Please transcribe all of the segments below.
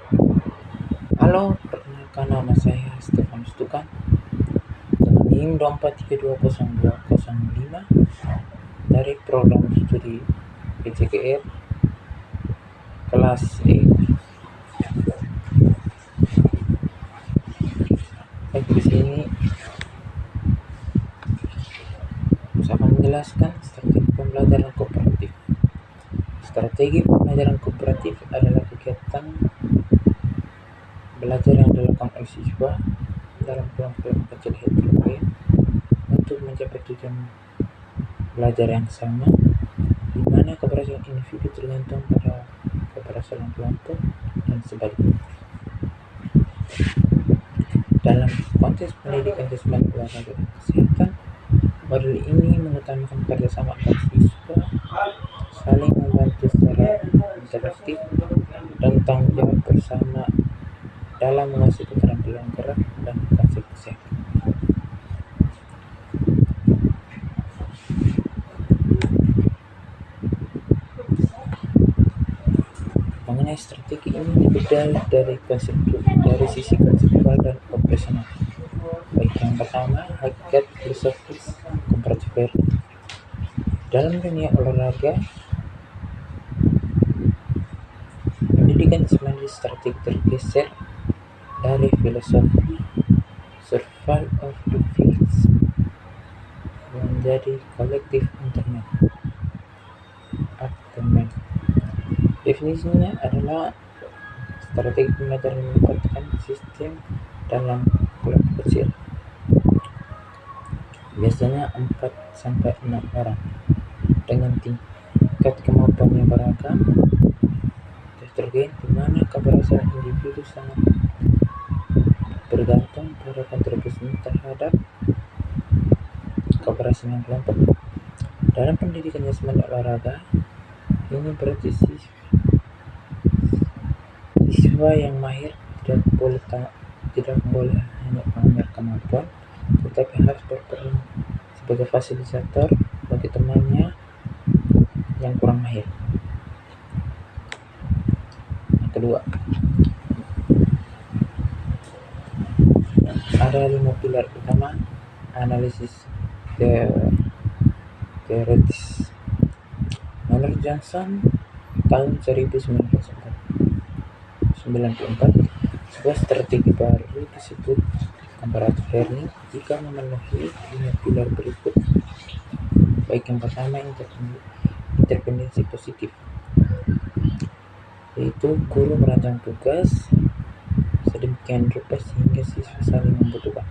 Halo, perkenalkan nama saya Stefanus Tukan dengan NIM 243202005 dari program studi PCGR kelas E. Baik, di sini saya akan menjelaskan strategi pembelajaran kooperatif. Strategi pembelajaran kooperatif adalah kegiatan belajar yang dilakukan oleh siswa dalam kelompok kecil heterogen untuk mencapai tujuan belajar yang sama, di mana keberhasilan individu tergantung pada keberhasilan kelompok dan sebaliknya. Dalam konteks pendidikan jasmani, olahraga, dan kesehatan, model ini mengutamakan kerjasama antar siswa, saling membantu secara interaktif, dan tanggung jawab bersama dalam menguasai keterampilan gerak dan konsep kesehatan. Mengenai strategi ini dibedah dari sisi konseptual dan operasional. Baik, yang pertama, hakikat filosofis komparatif learning. Dalam dunia olahraga, pendidikan jasmani strategi tergeser dari filosofi survival of the fittest menjadi kolektif internet aftermath. Definisinya adalah strategi pembelajaran menempatkan sistem dalam kelompok kecil, biasanya 4-6 orang, dengan tingkat kemampuan yang beragam, heterogen, di mana keberhasilan individu sangat bergantung pada kontribusinya terhadap keberhasilan kelompok. Dalam pendidikan jasmani olahraga, ini berarti siswa yang mahir tidak boleh hanya pamer kemampuan, tetapi harus berperan sebagai fasilitator bagi temannya yang kurang mahir. Yang kedua, ada 5 pilar utama analisis teoritis. Menurut Johnson tahun 1994, sebuah strategi baru disebut comparative learning jika memenuhi 5 pilar berikut. Baik, yang pertama, intervensi positif, yaitu guru merancang tugas sedemikian rupa sehingga siswa saling membutuhkan.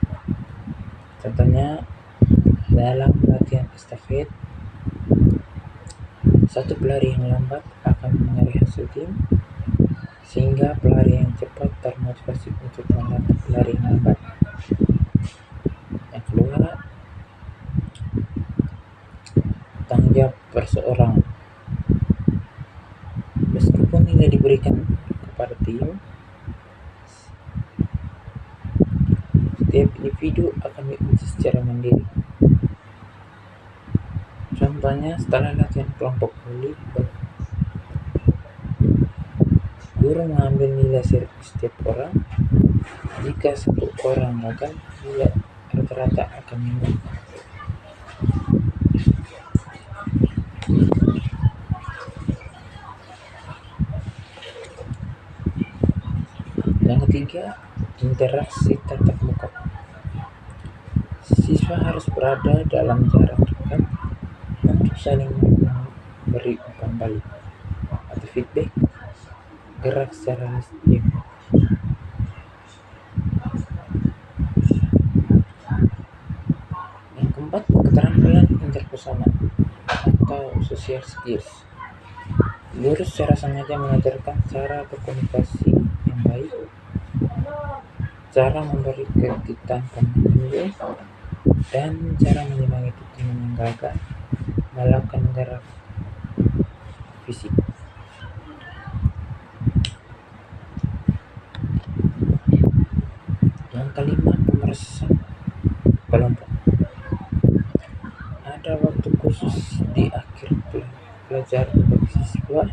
Contohnya, dalam latihan estafet, satu pelari yang lambat akan mengaruhi hasil tim, sehingga pelari yang cepat termotivasi untuk melatih pelari yang lambat. Yang kedua, tanggung jawab perseorangan. Meskipun nilai diberikan kepada tim, setiap individu akan diuji secara mandiri. Contohnya, setelah latihan kelompok voli, guru mengambil nilai setiap orang. Jika satu orang gagal, nilai rata-rata akan menurun. Yang ketiga, interaksi tatap muka. Siswa harus berada dalam jarak dekat untuk saling memberi umpan balik atau feedback gerak secara sistem. Yang keempat, keterampilan interpersonal atau social skills. Guru secara sengaja mengajarkan cara berkomunikasi yang baik, cara memberi kredit tanpa menyinggung, dan cara menyemangati teman yang gagal melakukan gerak fisik. Yang kelima, pemrosesan kelompok. Ada waktu khusus di akhir pelajaran bagi siswa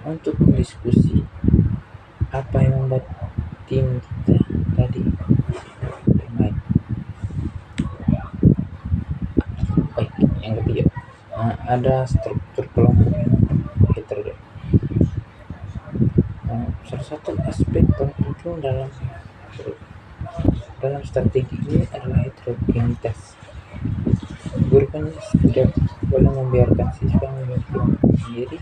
untuk berdiskusi apa yang membuat tim kita tadi bermain. Baik, yang ketiga, ada struktur kelompok yang heterogen. Salah satu aspek penting dalam strategi ini adalah heterogenitas. Guru penulis tidak boleh membiarkan siswa memiliki kelompok sendiri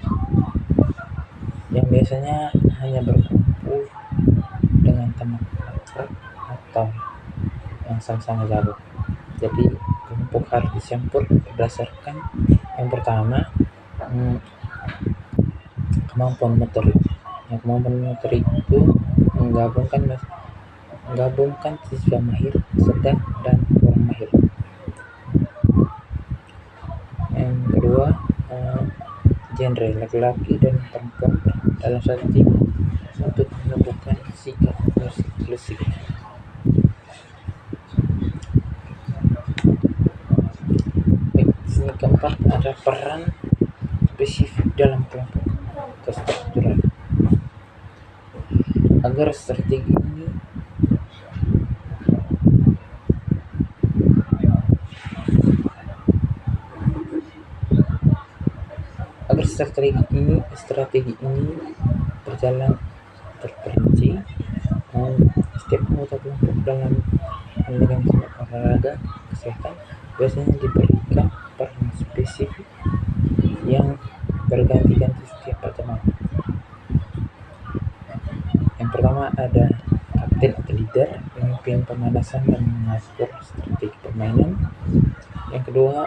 yang biasanya hanya berkumpul dengan teman akrab atau yang sama-sama jago. Jadi kelompok harus dicampur berdasarkan yang pertama, kemampuan motorik. Yang kemampuan motorik itu menggabungkan siswa mahir, sedang, dan kurang mahir. Yang kedua, genre laki-laki dan perempuan dalam satu tim untuk menumbuhkan sikap inklusif. Sini keempat, ada peran spesifik dalam kelompok terstruktural. Agar strategi ini berjalan terperinci, setiap anggota kelompok dalam mekanisme olahraga kesehatan biasanya diberikan peran spesifik yang berganti-ganti setiap pertemuan. Yang pertama, ada kapten atau leader, pemimpin pemanasan dan mengatur strategi permainan. Yang kedua,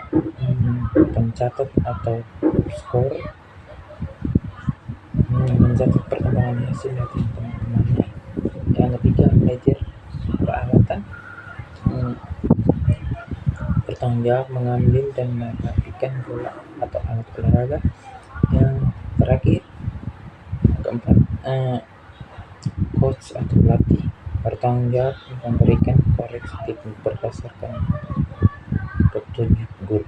pencatat atau skor, mencatat perkembangan hasil latihan teman-temannya. Yang ketiga, manajer peralatan, bertanggung jawab mengambil dan merapikan bola atau alat olahraga. Yang terakhir, keempat, coach atau pelatih, bertanggung jawab memberikan koreksi teknik berdasarkan petunjuk guru.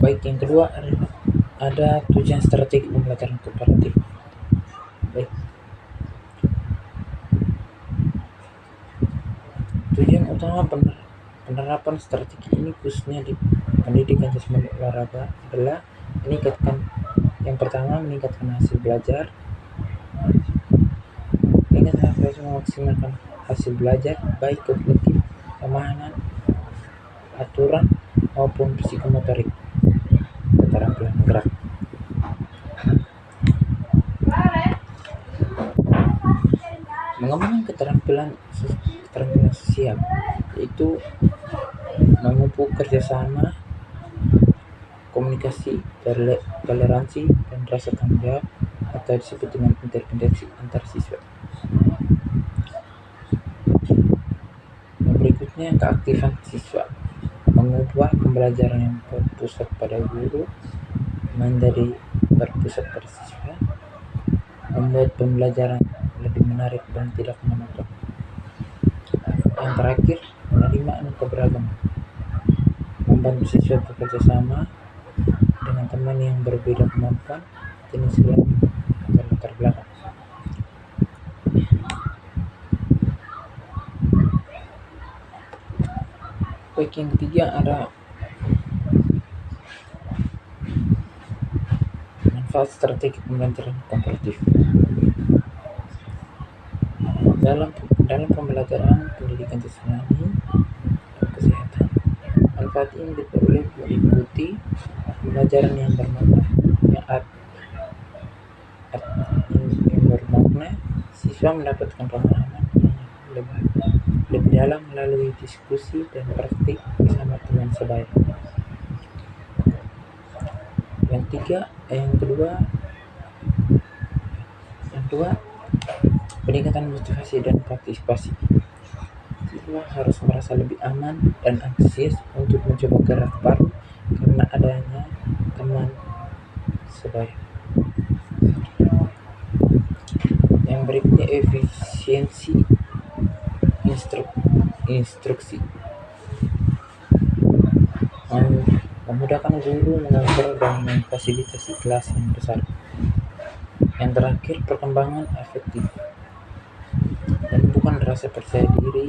Baik, yang kedua ada tujuan strategi pembelajaran komparatif. Baik, tujuan utama penerapan strategi ini khususnya di pendidikan jasmani olahraga adalah meningkatkan hasil belajar. Memaksimalkan hasil belajar baik kognitif, pemahaman, aturan maupun psikomotorik, keterampilan gerak. Mengembangkan keterampilan sosial, yaitu memupuk kerjasama, komunikasi, toleransi, dan rasa tanggung jawab, atau disebut dengan interdependensi antar siswa. Yang berikutnya, keaktifan siswa, mengubah pembelajaran yang berpusat pada guru menjadi berpusat pada siswa, membuat pembelajaran lebih menarik dan tidak monoton. Yang terakhir, penerimaan keberagaman, membantu siswa bekerja sama dengan teman yang berbeda kemampuan, jenis kelamin, atau latar belakang. Baik, yang ketiga ada manfaat strategi pembelajaran komparatif. Dalam pembelajaran pendidikan jasmani dan kesehatan, manfaat ini diperoleh mengikuti pembelajaran yang bermakna, yang bermakna. Siswa mendapatkan pemahaman yang lebih dalam melalui diskusi dan praktik bersama teman sebaya. Yang kedua, peningkatan motivasi dan partisipasi. Siswa harus merasa lebih aman dan antusias untuk mencoba gerak baru karena adanya teman sebaya. Yang berikutnya, efisiensi instruksi. memudahkan guru mengajar dan memfasilitasi kelas yang besar. Yang terakhir, perkembangan afektif dan bukan rasa percaya diri,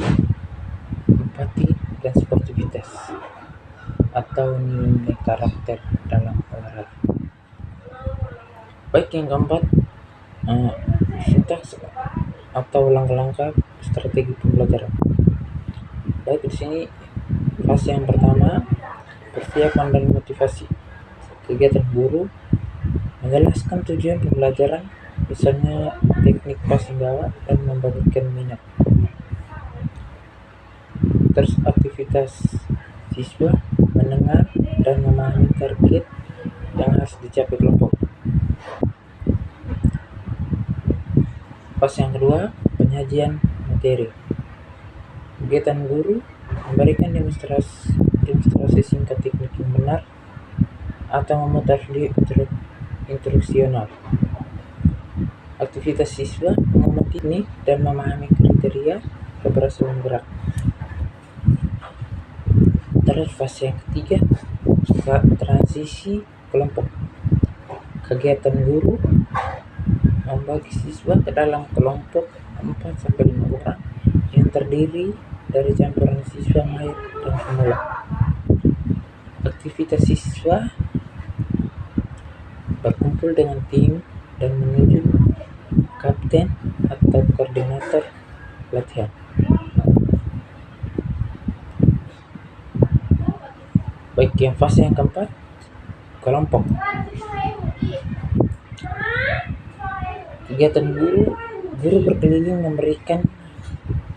empati, dan sportivitas atau nilai karakter dalam olahraga. Baik, yang keempat, sintaks atau langkah-langkah strategi pembelajaran. Baik, di sini fase yang pertama, persiapan dan motivasi. Kegiatan guru menjelaskan tujuan pembelajaran, misalnya teknik passing gawat dan membangunkan minat. Terus aktivitas siswa mendengar dan memahami target yang harus dicapai kelompok. Fase yang kedua, penyajian materi. Kegiatan guru memberikan demonstrasi singkat teknik yang benar atau memutar video instruksional. Aktivitas siswa mengamati teknik dan memahami kriteria keberhasilan gerak. Terus fase yang ketiga, transisi kelompok. Kegiatan guru membagi siswa ke dalam kelompok 4-5 orang yang terdiri dari campuran siswa mahir dan pemula. Aktivitas siswa berkumpul dengan tim dan menunjuk kapten atau koordinator latihan. Baik, yang fase yang keempat, kelompok. Kegiatan guru berkeliling memberikan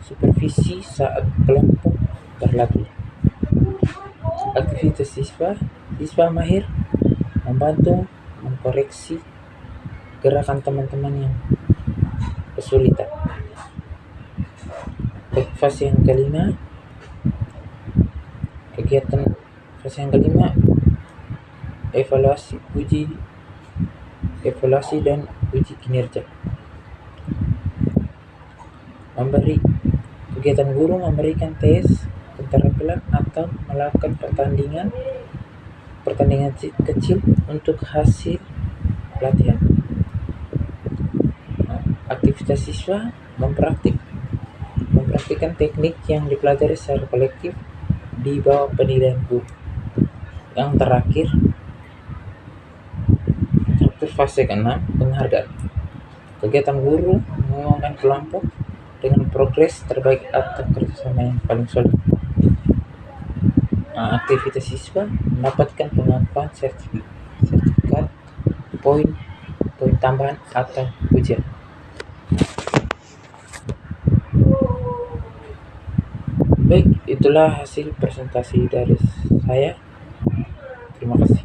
supervisi saat kelompok berlatih. Aktivitas siswa mahir membantu mengkoreksi gerakan teman-teman yang kesulitan. Baik, fase yang kelima, evaluasi dan uji kinerja. Kegiatan guru memberikan tes keterampilan atau melakukan pertandingan kecil untuk hasil pelatihan. Aktivitas siswa mempraktikkan teknik yang dipelajari secara kolektif di bawah penilaian guru. Yang terakhir, fase ke-6, penghargaan. Kegiatan guru mengumumkan kelompok dengan progres terbaik atau kerjasama yang paling solid. Aktivitas siswa mendapatkan pengakuan sertifikat, poin tambahan atau pujian. Baik, itulah hasil presentasi dari saya. Terima kasih.